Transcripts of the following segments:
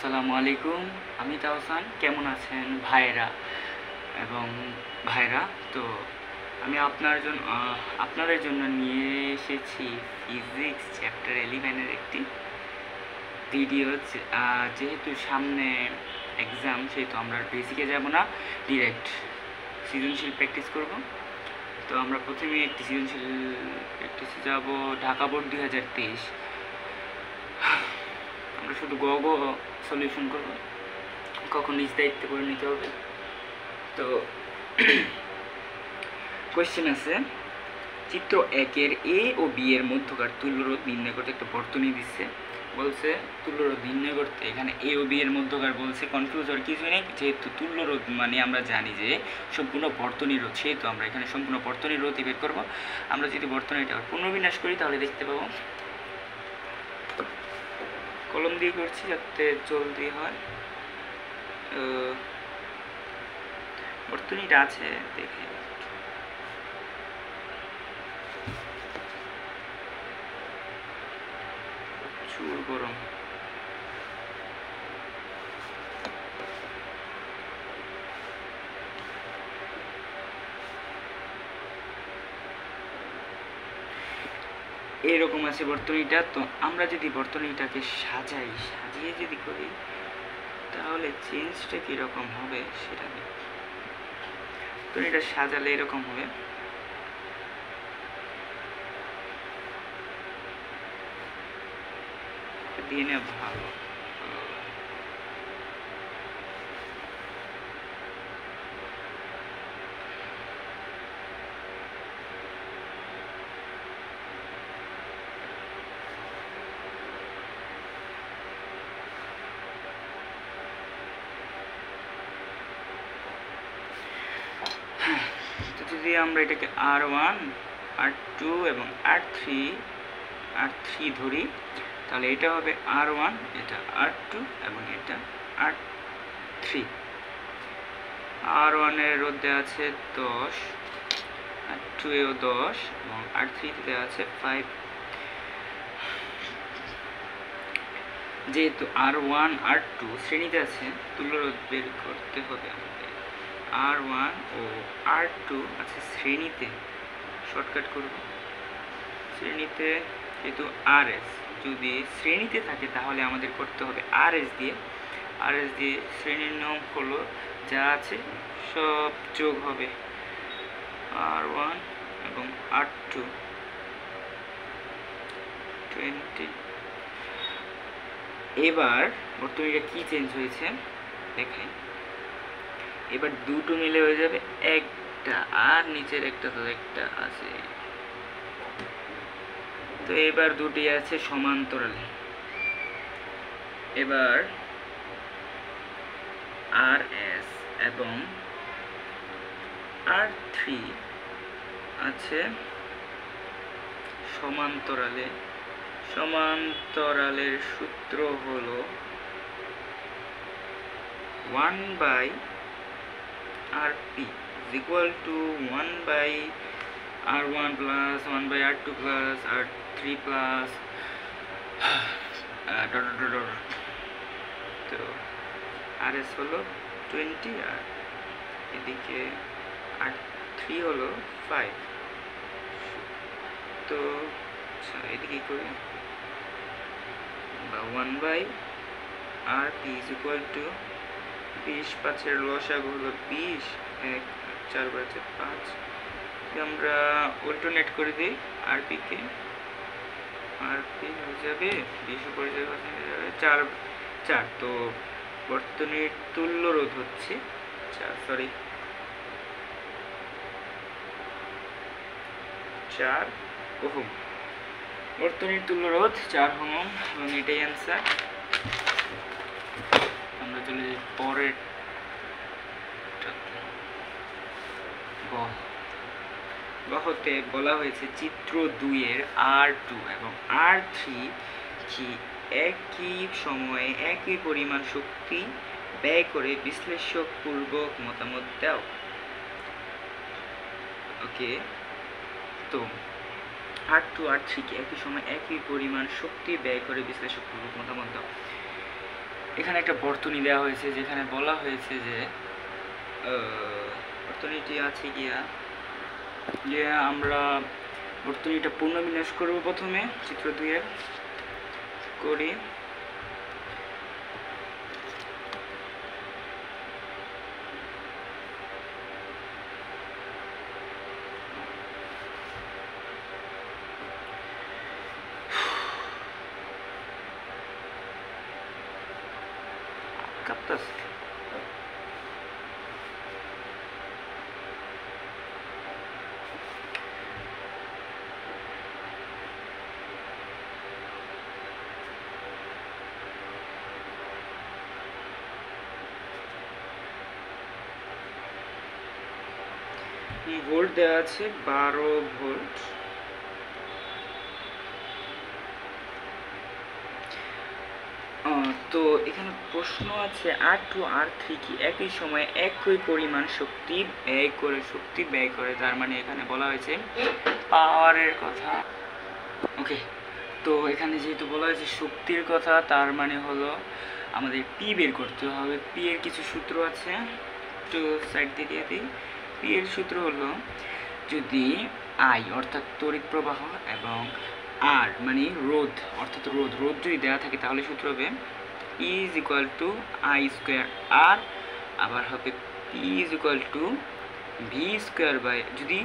আসসালামু আলাইকুম। আমি তাওসান। কেমন আছেন ভাইরা এবং ভাইরা? তো আমি আপনাদের জন্য নিয়ে এসেছি ফিজিক্স চ্যাপ্টার 11-এর একটি ভিডিও। যেহেতু সামনে এক্সাম, সেহেতু আমরা বেসিকে যাব না, ডিরেক্ট সৃজনশীল প্র্যাকটিস করব। তো আমরা প্রথমে একটি সৃজনশীল প্র্যাকটিসে যাব, ঢাকা বোর্ড 2023। আমরা শুধু গ সলিউশন করব, কখন নিজ দায়িত্ব করে নিতে হবে। তো কোয়েশ্চেন আছে, চিত্র 1-এর এ ও বি এর মধ্যকার তুল্যরোধ নির্ণয় করতে একটা বর্তনী দিচ্ছে। বলছে তুল্যরোধ নির্ণয় করতে, এখানে এ ও বি এর মধ্যকার বলছে, কনফিউজ হওয়ার কিছু নেই। যেহেতু তুল্যরোধ মানে আমরা জানি যে সম্পূর্ণ বর্তনী রোধ, সেহেতু আমরা এখানে সম্পূর্ণ বর্তনী রোধই বের করবো। আমরা যদি বর্তনীটা পুনর্বিন্যাস করি তাহলে দেখতে পাবো, কলম দিয়ে করছি যাতে জলদি হয়। বর্তনীটা আছে, দেখে প্রচুর গরম। এরকম আছে বর্তনীটা। তো আমরা যদি বর্তনীটাকে সাজিয়ে যদি করি তাহলে চেঞ্জটা কীরকম হবে সেটা দেখি। বর্তনীটা সাজালে এরকম হবে। দিয়ে নেওয়া ভালো। যদি আমরা এটাকে R1, R2 এবং R3 ধরি, তাহলে এটা হবে R1, এটা R2 এবং এটা R3। R1 এর রোধ দেওয়া আছে 10, R2 এও 10 এবং R3 তে দেওয়া আছে 5। যেহেতু R1, R2 শ্রেণীতে আছে, তুল্যরোধ বের করতে হবে আমাদের। R1 ও R2 আছে শ্রেণীতে, শর্টকাট করব শ্রেণীতে। যেহেতু RS যদি শ্রেণীতে থাকে তাহলে আমাদের করতে হবে RS দিয়ে। শ্রেণীর নিয়ম হলো যা আছে সব যোগ হবে, R1 এবং R2 20। এবার বর্তনীটা কি চেঞ্জ হয়েছে দেখাই। এবার দুটো মিলে হয়ে যাবে একটা, আর নিচের একটা তো একটা আছে। তো এবার দুটি আছে সমান্তরালে। এবার RS এবং R3 আছে সমান্তরালে। সমান্তরালের সূত্র হলো 1/RP is equal to 1/R1 plus 1/R2 plus R3 plus তো RS হলো 20 আর এদিকে R3 হলো 5। তো এদিকে করি, 1/RP is equal to 20, 5-এর লসাগু হলো 20, 1 4 বাজে 5। আমরা অল্টারনেট করে দিই RP কে, RP হয়ে যাবে 20 উপরে যাবে 4। তো বর্তনীর তুল্য রোধ হচ্ছে 4 ওহম। বর্তনীর তুল্য রোধ 4 ওহম এবং এটাই অ্যান্সার। আমরা চলে যাই পরের গহতে বলা হয়েছে চিত্র 2-এর R2 এবং R3 কি একই সময়ে একই পরিমাণ শক্তি ব্যয় করে বিশ্লেষকপূর্বক মতামত দাও। ওকে, তো R2 R3 কে একই সময় একই পরিমাণ শক্তি ব্যয় করে বিশ্লেষকপূর্বক মতামত দাও। এখানে একটা বর্তনী দেওয়া হয়েছে, যেখানে বলা হয়েছে যে বর্তনীটি আছে গিয়া যে আমরা বর্তনীটা পুনর্বিন্যাস করব। প্রথমে চিত্র 2 করি। কাঁপতাছে। ভোল্ট দেওয়া আছে 12 ভোল্ট। তো এখানে প্রশ্ন আছে R2 R3 কি একই সময়ে একই পরিমাণ শক্তি ব্যয় করে, তার মানে এখানে বলা হয়েছে পাওয়ারের কথা। ওকে, তো এখানে যেহেতু বলা হয়েছে শক্তির কথা, তার মানে হলো আমাদের পি বের করতে হবে। পি এর কিছু সূত্র আছে, একটু সাইড দিয়ে দিই। পি এর সূত্র হলো যদি আই অর্থাৎ তড়িৎ প্রবাহ এবং আর মানে রোধ অর্থাৎ রোধ যদি দেওয়া থাকে তাহলে সূত্র হবে E is equal to I square R, আবার হবে P is equal to V square by, যদি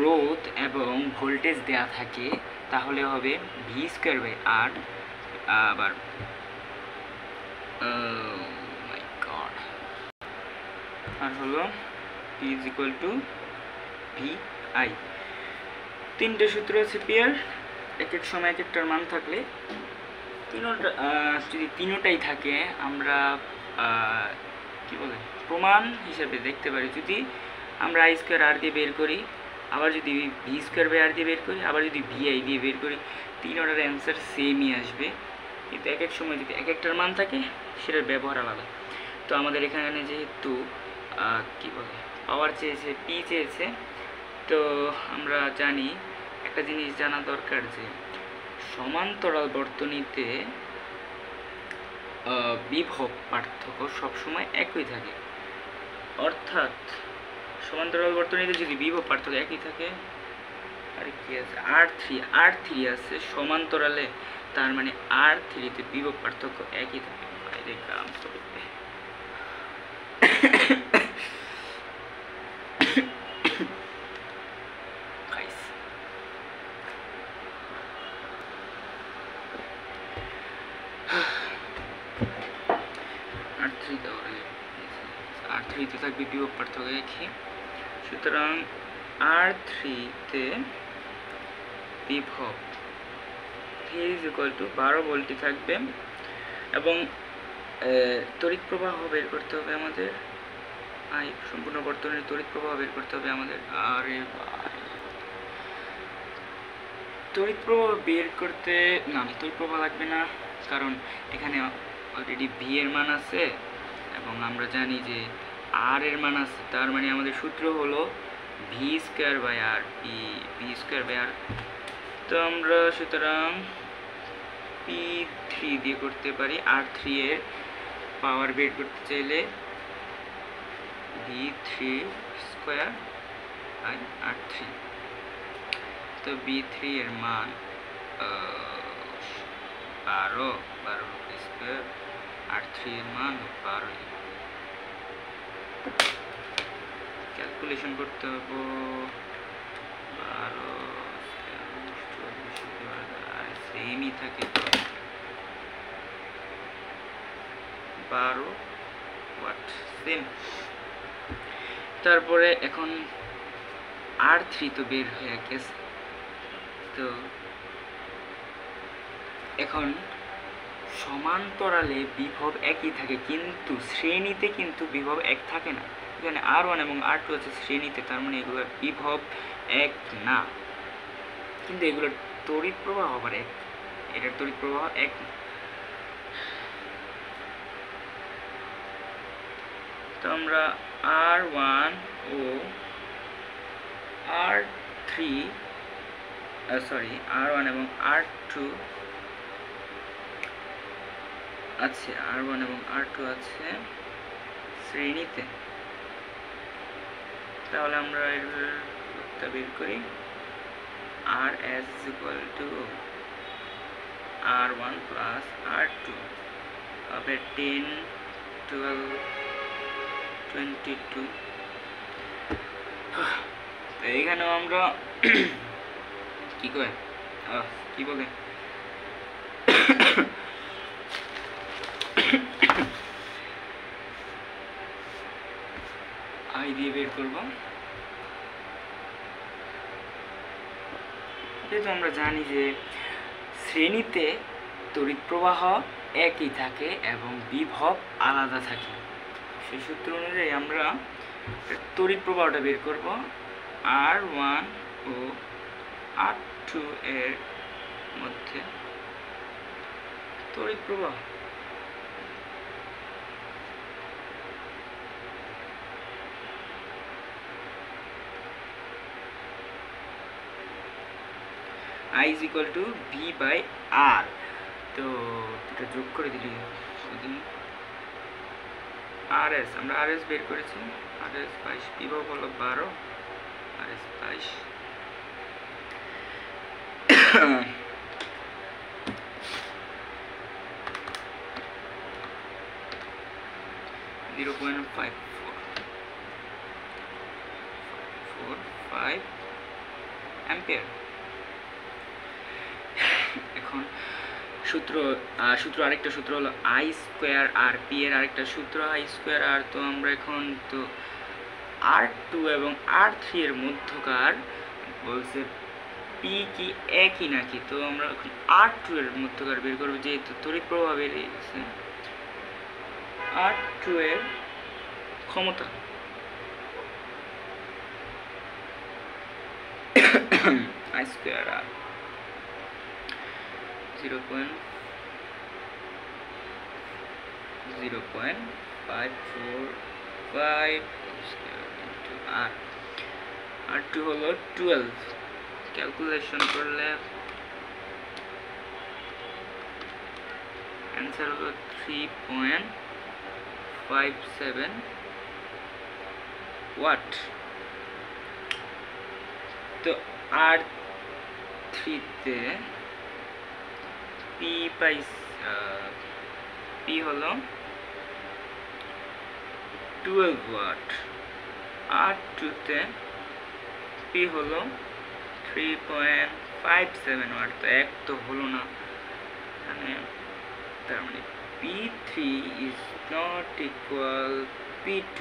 রোধ এবং ভোল্টেজ দেওয়া থাকে তাহলে হবে V square by R, আবার মাই গড, আর হলো P is equal to VI। তিনটে সূত্র আছে P এর, এক এক সময় এক একটার মান থাকলে যদি তিনোটাই থাকে আমরা কি বলে প্রমাণ হিসেবে দেখতে পারি। যদি আমরা I স্কোয়ার R দিয়ে বের করি, আবার যদি V স্কোয়ার বাই R দিয়ে বের করি, আবার যদি VI দিয়ে বের করি, তিনোটার অ্যান্সার সেমই আসবে। কিন্তু এক এক সময় যদি এক একটার মান থাকে সেটার ব্যবহার আলাদা। তো আমাদের এখানে যেহেতু কি বলে পাওয়ার চেয়েছে, P চেয়েছে, তো আমরা জানি একটা জিনিস জানা দরকার যে সমান্তরাল বর্তনীতে বিভব পার্থক্য সবসময় একই থাকে। অর্থাৎ সমান্তরাল বর্তনীতে যদি বিভব পার্থক্য একই থাকে, আর কি আছে R3 আছে সমান্তরালে, তার মানে R3 তে বিভব পার্থক্য একই থাকে। বাইরে কাম করবে। R3 তে থাকবে বিভব পার্থক্য একই, সুতরাং R3 তে বিভব V is equal to 12 ভোল্টই থাকবে। এবং তড়িৎ প্রবাহ বের করতে হবে আমাদের, সম্পূর্ণ বর্তনীর তড়িৎ প্রবাহ বের করতে হবে আমাদের। আরে তড়িৎ প্রবাহ বের করতে না, তড়িৎ প্রবাহ লাগবে না, কারণ এখানে অলরেডি ভি এর মান আছে এবং আমরা জানি যে আর এর মান আছে, তার মানে আমাদের সূত্র হলো v square by r, v square by r. তো আমরা সুতরাং P3 দিয়ে করতে পারি। R3 এর পাওয়ার বের করতে চাইলে V3 স্কোয়ার বাই R3। তো V3 এর মান 12 স্কোয়ার, R3 এর মান 12। ক্যালকুলেশন করতে হবে 12 সেমই থাকে, 12 ওয়াট সেম। তারপরে এখন R3 তো বের হয়ে গেছে, তো এখন সমান্তরালে বিভব একই থাকে কিন্তু শ্রেণীতে কিন্তু বিভব এক থাকে না। এখানে R1 এবং R2 আছে শ্রেণীতে, তার মানে এগুলোর বিভব এক না, কিন্তু এগুলোর তড়িৎ প্রবাহ আবার এক, এটার তড়িৎ প্রবাহ এক না। তো আমরা R1 ও R3 R1 এবং R2 আছে, R1 এবং R2 আছে শ্রেণীতে, তাহলে আমরা এর উত্তর বের করি। RS = R1 plus R2 হবে 10, 12, 22। এইখানেও আমরা কি কয় কি বলে আই দিয়ে বের করব। যেহেতু আমরা জানি যে শ্রেণীতে তড়িৎ প্রবাহ একই থাকে এবং বিভব আলাদা থাকে, সেই সূত্র অনুযায়ী আমরা তড়িৎ প্রবাহটা বের করব। R1 ও R2 এর মধ্যে তড়িৎ প্রবাহ I = V/R। তো এটা যোগ করে দিলি যদি RS, আমরা RS বের করেছি, RS 22, বিভব হলো 12, RS 22। 0.5445 অ্যাম্পিয়ার। এখন সূত্র আরেকটা সূত্র হলো I²R, P এর আরেকটা সূত্র I²R। তো আমরা এখন তো R2 এবং R3 এর মধ্যকার বলছে P কি একই নাকি, তো আমরা এখন R2 এর মধ্যকার বের করব, যেহেতু তড়িৎ প্রবাহ বেরিয়ে গেছে। R2 এর ক্ষমতা I²R 0.545 into R। R2 হলো 12, ক্যালকুলেশন করলে অ্যান্সার হলো 3.57 ওয়াট। তো R3 তে P হলো 12 ওয়াট, R2 তে P হলো 3.57 ওয়াট। তো এক তো হলো না, মানে তার মানে P3 is not equal P2।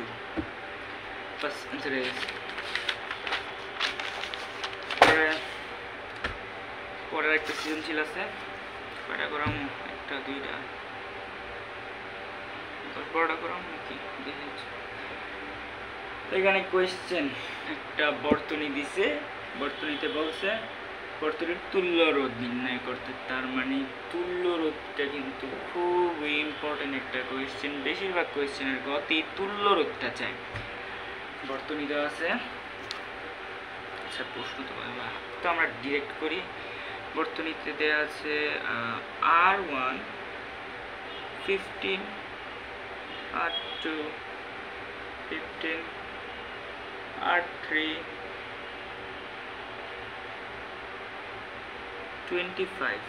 First answer is. পরের একটা সৃজনশীল আছে, কয়টা করাম? একটা, দুইটা, বড়টা করাম নাকি দেখেছি। এখানে কোয়েশ্চেন, একটা বর্তনী দিছে, বর্তনীতে বলছে বর্তনীর তুল্য রোধ নির্ণয় করতে। তার মানে তুল্য রোধটা কিন্তু খুব ইম্পর্টেন্ট একটা কোয়েশ্চেন। বেশিরভাগ কোয়েশ্চেনের গতি তুল্য রোধটা চাই। বর্তনী দেওয়া আছে, আচ্ছা প্রশ্ন তো আমরা ডিরেক্ট করি। বর্তনীতে দেওয়া আছে R1 15, R2 15, R3 25।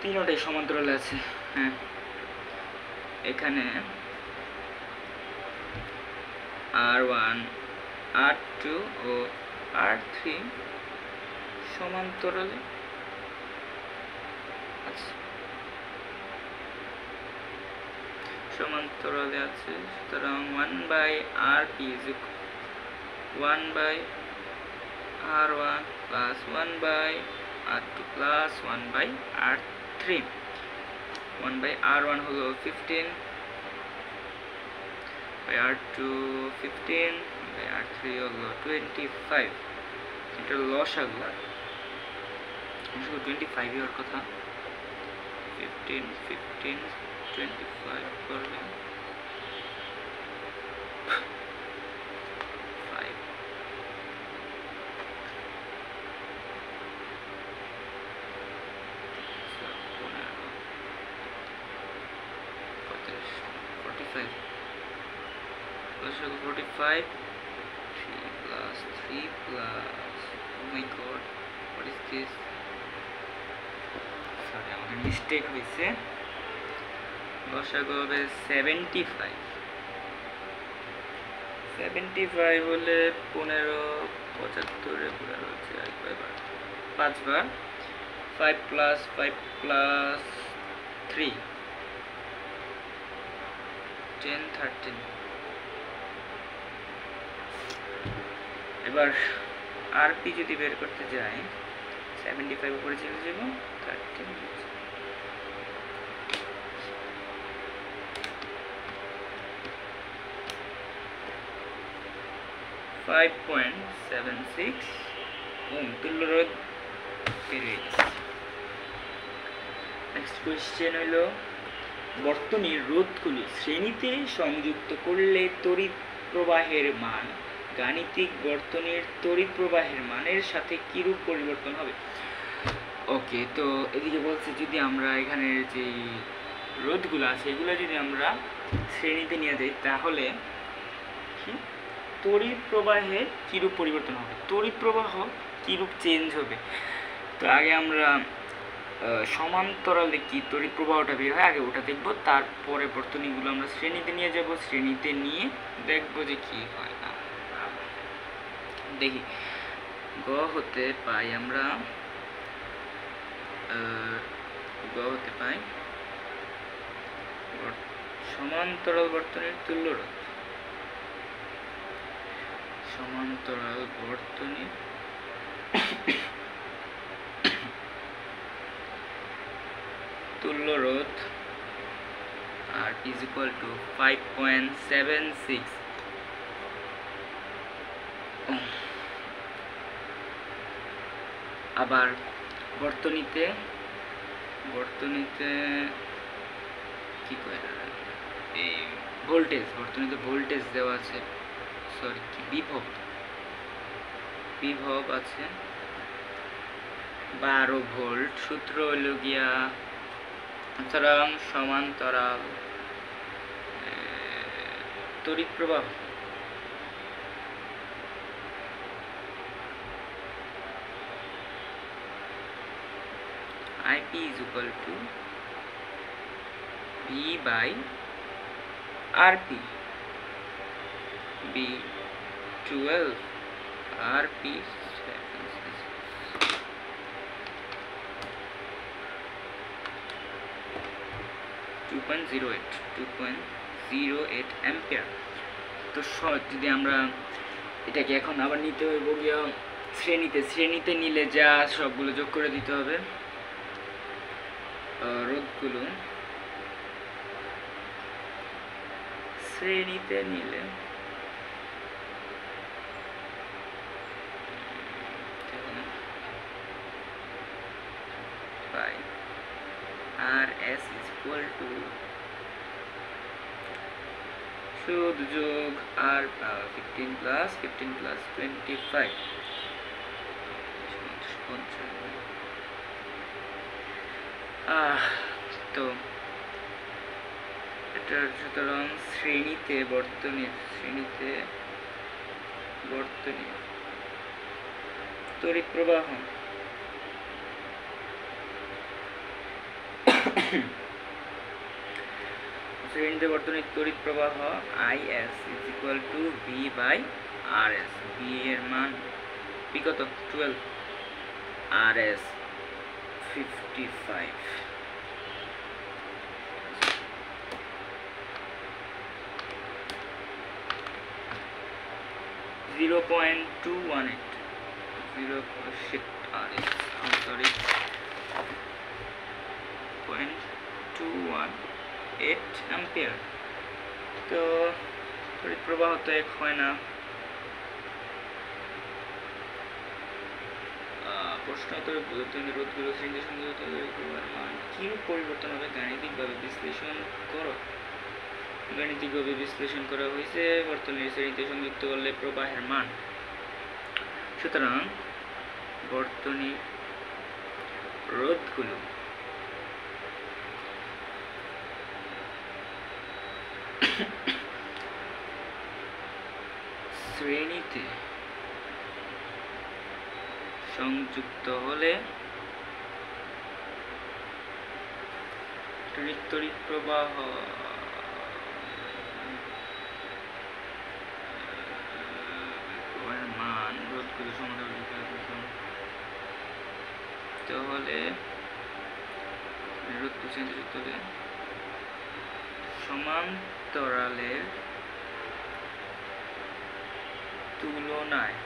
তিনটাই সমান্তরালে আছে। হ্যাঁ, এখানে R1, R2 ও R3 সমান্তরালে আছে, সুতরাং 1/RP is 1/R1 plus 1/R2 plus 1/R3। 1/R1 হলো 15, R2 15, R3 হলো 25। এটা লসাগু 25 এর কথা। 15, 15, 25 করলে 5। লসাগু 45, 3 plus 3 plus, oh my god, what is this? Sorry, আমাদের মিস্টেক হয়েছে। লসাগু হবে 75, 75 হলে 15, 75 পুরো হচ্ছে 5 বার, 5 plus 5 plus 3, 10, 13। এবার আরপি যদি বের করতে যাই 75 উপরে চলে যাব, 13 5.76 ওম তুল্য রোধ বের হয়ে গেছে। নেক্সট কোয়েশ্চেন হলো বর্তনীর রোধগুলি শ্রেণীতে সংযুক্ত করলে তড়িৎ প্রবাহের মান গাণিতিক বর্তনীর তড়িৎ প্রবাহের মানের সাথে কিরূপ পরিবর্তন হবে। ওকে, তো এদিকে বলছে যদি আমরা এখানের যে রোধগুলো আছে এগুলো যদি আমরা শ্রেণীতে নিয়ে যাই তাহলে তড়িৎ প্রবাহে কিরূপ পরিবর্তন হবে, তড়িৎ প্রবাহ কিরূপ চেঞ্জ হবে। তো আগে আমরা সমান্তরালে কি তড়িৎ প্রবাহটা বের হয় আগে ওটা দেখব, তারপরে বর্তনীগুলো আমরা শ্রেণীতে নিয়ে যাব, শ্রেণীতে নিয়ে দেখব যে কি হয় না। দেখি গ হতে পাই আমরা সমান্তরাল বর্তনীর তুল্য রোধ, সমান্তরাল বর্তনীর তুল্য রোধ আর ইজ ইকুয়াল টু 5.76। আবার বর্তনীতে কি কয় এই ভোল্টেজ, বর্তনীতে ভোল্টেজ দেওয়া আছে, সরি কি বিভব আছে 12 ভোল্ট। সূত্র হলো গিয়া সুতরাং সমান্তরাল তড়িৎ প্রবাহ IP is equal to V by RP, B 12 RP 2.08 ampere. তো যদি আমরা এটাকে এখন আবার নিতে হইব গিয়া শ্রেণীতে নিলে যা সবগুলো যোগ করে দিতে হবে। রোধগুলো শ্রেণীতে নিলে RS is equal to শুধু যোগ R 15 plus 25 তো এটার সুতরাং শ্রেণীতে বর্তনী তড়িৎ প্রবাহ শ্রেণীতে বর্তনীর তড়িৎ প্রবাহ IS is equal to V by RS। V এর মান P কত 12, RS 55। 0.218 অ্যাম্পিয়ার। তো তড়িৎ প্রবাহ তো এক হয় না। প্রশ্ন উত্তরে বর্তনীর রোধগুলো শ্রেণীতে সংযুক্ত মান কিরূপ পরিবর্তন হবে গাণিতিকভাবে বিশ্লেষণ করো। গাণিতিকভাবে বিশ্লেষণ করা হয়েছে বর্তনীর শ্রেণীতে সংযুক্ত করলে প্রবাহের মান। সুতরাং বর্তনীর রোধগুলো শ্রেণীতে সংযুক্ত হলে তড়িৎ প্রবাহ মান রোধগুলো হলে সমান্তরালের তুলনায়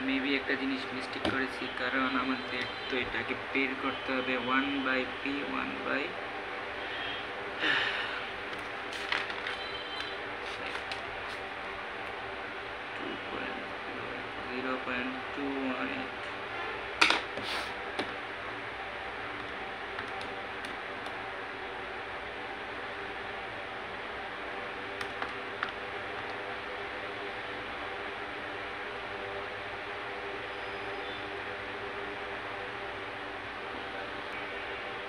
মেবি একটা জিনিস মিস্টেক করেছি, কারণ আমাদের তো এটাকে বের করতে হবে 1/p 0.218।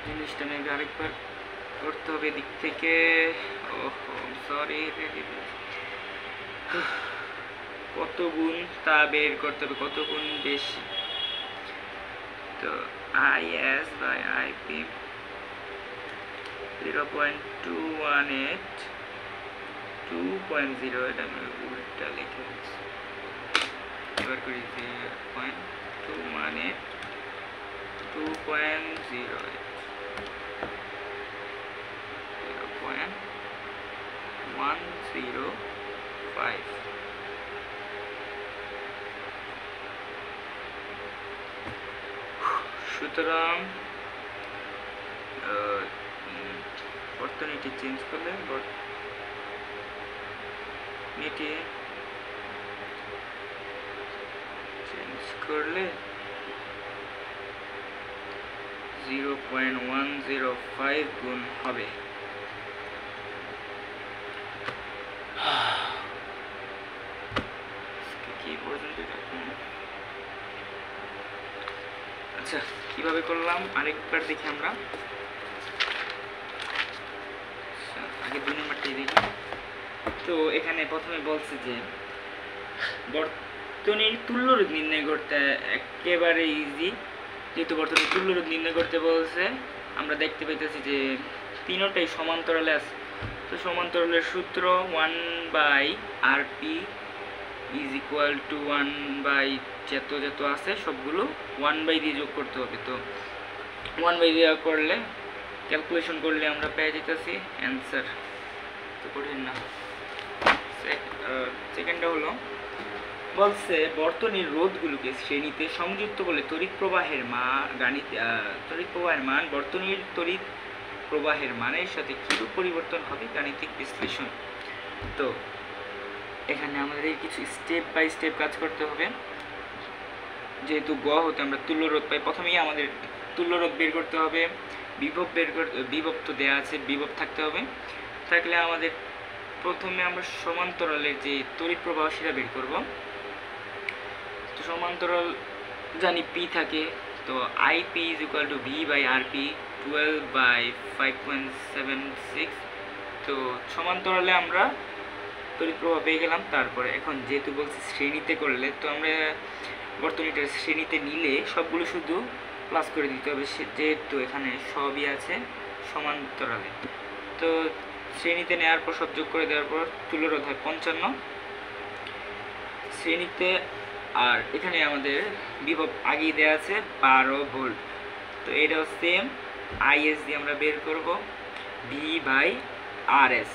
জিনিসটা মেবি আরেকবার করতে হবে দিক থেকে। ওহো সরি, কত গুণ তা বের করতে হবে, কত গুণ বেশি। তো IS বাই IP 0.218 2.0, এটা আমি উল্টা লিখে দিচ্ছি। এবার করি 0.218 2.0 0.105। সুতরাং বর্তনীটি চেঞ্জ করলে বর্তনীটি চেঞ্জ করলে 0.105 গুণ হবে। আচ্ছা, কিভাবে করলাম আরেকবার দেখি আমরা। আগে 2 নম্বরটাই দেখি। তো এখানে প্রথমে বলছে যে বর্তনীর তুল্যরোধ নির্ণয় করতে একেবারে ইজি। যেহেতু বর্তনীর তুল্যরোধ নির্ণয় করতে বলছে, আমরা দেখতে পাইতেছি যে তিনটাই সমান্তরালে আছে। তো সমান্তরালের সূত্র 1/RP ইজ ইকুয়াল টু 1/, যত আছে সবগুলো 1/, দিয়ে যোগ করতে হবে। তো 1/, দিয়ে করলে ক্যালকুলেশন করলে আমরা পেয়ে যেতেছি অ্যান্সার। তো কঠিন না। সেকেন্ডটা হলো বলছে বর্তনীর রোধগুলোকে শ্রেণীতে সংযুক্ত করলে তড়িৎ প্রবাহের মান বর্তনীর তড়িৎ প্রবাহের মানের সাথে কিরূপ পরিবর্তন হবে, গাণিতিক বিশ্লেষণ। তো এখানে আমাদের কিছু স্টেপ বাই স্টেপ কাজ করতে হবে। যেহেতু গ হতে আমরা তুল্যরোধ পাই, প্রথমেই আমাদের তুল্যরোধ বের করতে হবে। বিভব তো দেওয়া আছে, বিভব থাকতে হবে। থাকলে আমাদের প্রথমে আমরা সমান্তরালের যে তড়িৎ প্রবাহ সেটা বের করব। তো সমান্তরাল জানি পি থাকে, তো IP is equal to V/RP 12/5.76। তো সমান্তরালে আমরা তড়িৎ প্রবাহ পেয়ে গেলাম। তারপরে এখন যেহেতু বলছি শ্রেণীতে করলে, তো আমরা বর্তনীটা শ্রেণীতে নিলে সবগুলো শুধু প্লাস করে দিতে হবে, যেহেতু এখানে সবই আছে সমান্তরালে। তো শ্রেণীতে নেওয়ার পর সব যোগ করে দেওয়ার পর তুল্যরোধ হয় 55 শ্রেণীতে। আর এখানে আমাদের বিভব আগেই দেওয়া আছে 12 ভোল্ট। তো এটাও সেম, IS দিয়ে আমরা বের করব V/RS।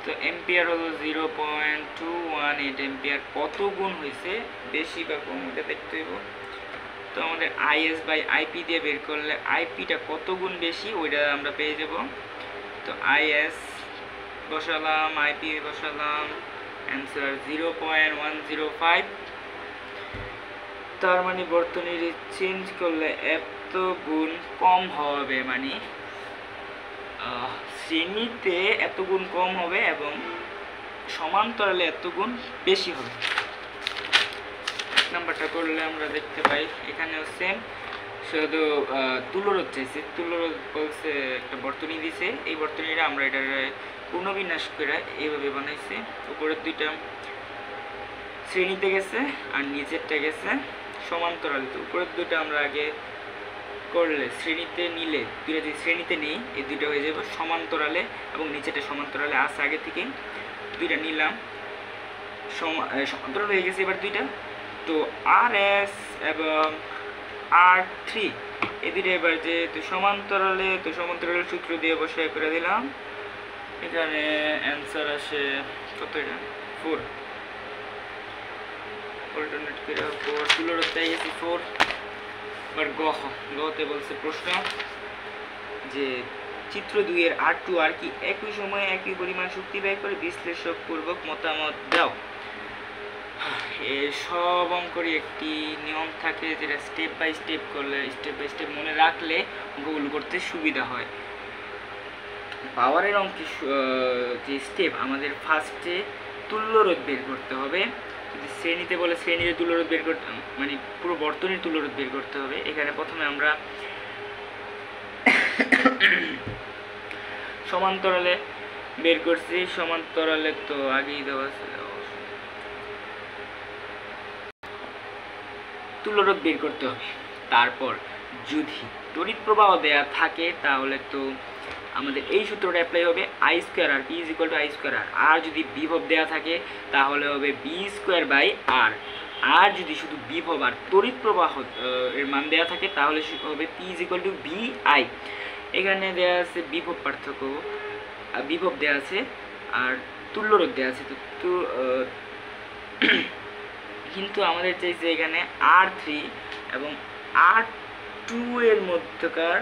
তো এম্পিয়ার হলো 0.218 এম্পিয়ার। কত গুণ হয়েছে, বেশি বা কম, এটা দেখতে হইব। তো আমাদের IS/IP দিয়ে বের করলে IP-টা কত গুণ বেশি ওইটা আমরা পেয়ে যাব। তো IS বসালাম, IP বসালাম, অ্যান্সার 0.105। তার মানে বর্তনীর চেঞ্জ করলে এত গুণ কম হবে, মানে শ্রেণীতে এত গুণ কম হবে এবং সমান্তরালে এত গুণ বেশি হবে। এক নাম্বারটা করলে আমরা দেখতে পাই এখানেও সেম, শুধু তুলোরোধ চাইছে। তুলোরোধ বলছে একটা বর্তনী দিছে, এই বর্তনীটা আমরা এটার পুনর্বিন্যাস করে এইভাবে বানাইছি। উপরের দুইটা শ্রেণীতে গেছে আর নিচেরটা গেছে সমান্তরালে। তো উপরের দুইটা আমরা আগে করলে শ্রেণীতে নিলে দুইটা যদি শ্রেণীতে নেই এই দুইটা হয়ে যাবে সমান্তরালে, এবং নিচেটা সমান্তরালে আছে আগে থেকে দুইটা নিলাম, সমান্তরাল হয়ে গেছে এবার দুইটা। তো RS এবং R3 এই দুইটা এবার যেহেতু সমান্তরালে, তো সমান্তরালের সূত্র দিয়ে বসায় করে দিলাম। এখানে অ্যান্সার আসে কত, এটা 4। অল্টারনেট করে 4 তুলোরোধ পেয়ে গেছি 4। এবার গতে বলছে প্রশ্ন যে চিত্র 2 এর R2 আর কি একই সময়ে একই পরিমাণ শক্তি ব্যয় করে বিশ্লেষকপূর্বক মতামত দাও। সব অঙ্করই একটি নিয়ম থাকে যেটা স্টেপ বাই স্টেপ করলে, স্টেপ বাই স্টেপ মনে রাখলে অঙ্কগুলো করতে সুবিধা হয়। পাওয়ারের অঙ্কে যে স্টেপ, আমাদের ফার্স্টে তুল্যরোধ বের করতে হবে। যদি শ্রেণীতে বলে শ্রেণীতে তুল্যরোধ বের করতে, মানে পুরো বর্তনীর তুল্যরোধ বের করতে হবে। এখানে প্রথমে আমরা সমান্তরালে বের করছি, সমান্তরালে তো আগেই দেওয়া আছে, তুল্যরোধ বের করতে হবে। তারপর যদি তড়িৎ প্রবাহ দেয়া থাকে তাহলে তো আমাদের এই সূত্রটা অ্যাপ্লাই হবে, I²R, P = I²R। আর যদি বিভব দেয়া থাকে তাহলে হবে B²/R। আর যদি শুধু বিভব আর তড়িৎ প্রবাহ এর মান দেয়া থাকে তাহলে হবে P = VI। এখানে দেয়া আছে বিভব পার্থক্য, বিভব দেয়া আছে আর তুল্যরোধ দেয়া আছে। তো কিন্তু আমাদের চাইছে এখানে R3 এবং R2 এর মধ্যকার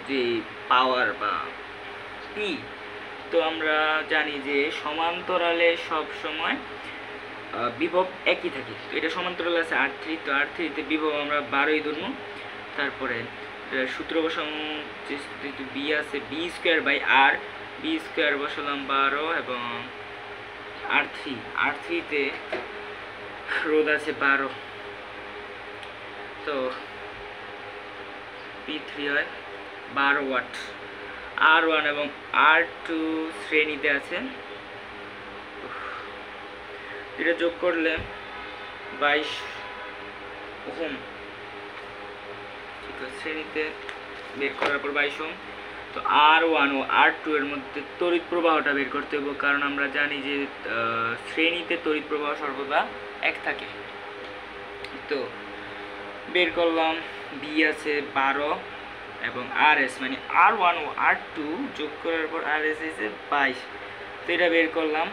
যে পাওয়ার বা P। তো আমরা জানি যে সমান্তরালে সব সময় বিভব একই থাকে। তো এটা সমান্তরালে আছে R3, তো R3 তে বিভব আমরা 12ই ধরবো। তারপরে সূত্র বসাম, যেহেতু B আছে B²/R, B² বসালাম 12 এবং R3 তে রোধ আছে 12, তো P3 হয় 12 ওয়াট। R1 এবং R2 শ্রেণীতে আছে, এটা যোগ করলে 22 ওহম। ঠিক আছে, শ্রেণীতে বের করার পর 22 ওহম। তো R1 ও R2 এর মধ্যে তড়িৎ প্রবাহটা বের করতে হবে, কারণ আমরা জানি যে শ্রেণীতে তড়িৎ প্রবাহ সর্বদা এক থাকে। তো বের করলাম, B আছে 12 এবং RS মানে R1 ও R2 যোগ করার পর RS এসে 22। তো এটা বের করলাম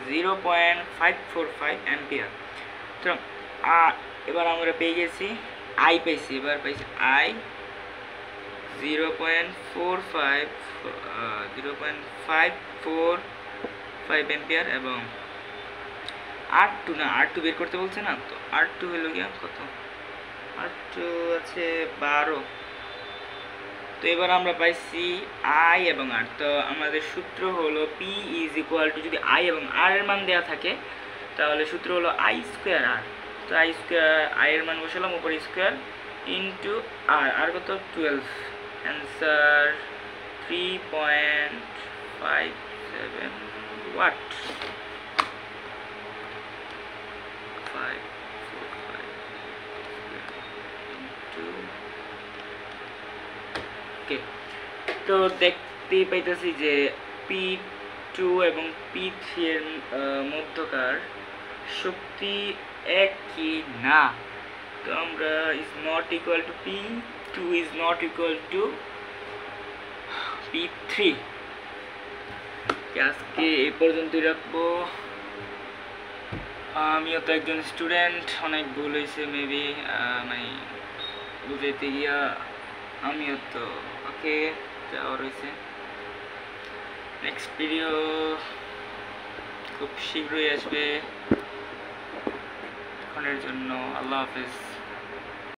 0.545 অ্যাম্পিয়ার। তো এবার আমরা পেয়ে গেছি I পাইছি, এবার পাইছি I 0.545 অ্যাম্পিয়ার এবং R2 না, R2 বের করতে বলছে না, তো R2 হলো গিয়া কত, R2 আছে 12। তো এবার আমরা পাইছি I এবং R। তো আমাদের সূত্র হলো P = যদি I এবং R এর মান দেওয়া থাকে তাহলে সূত্র হলো I²R। তো I এর মান বসালাম, উপরে স্কয়ার ইন্টু R কত 12। Answer 3.57 watt. 545 into, okay. তো দেখতেই পাইতেছি যে P2 এবং P3 এর মধ্যকার শক্তি একই না। তো আমরা P2 is not equal to P3। আজকে এই পর্যন্তই রাখবো। আমিও তো একজন স্টুডেন্ট, অনেক ভুল হয়েছে মেবি, মানে বুঝাইতে গিয়া আমিও তো ওকে যাওয়া রয়েছে। নেক্সট ভিডিও খুব শীঘ্রই আসবে। এখনের জন্য আল্লাহ হাফেজ।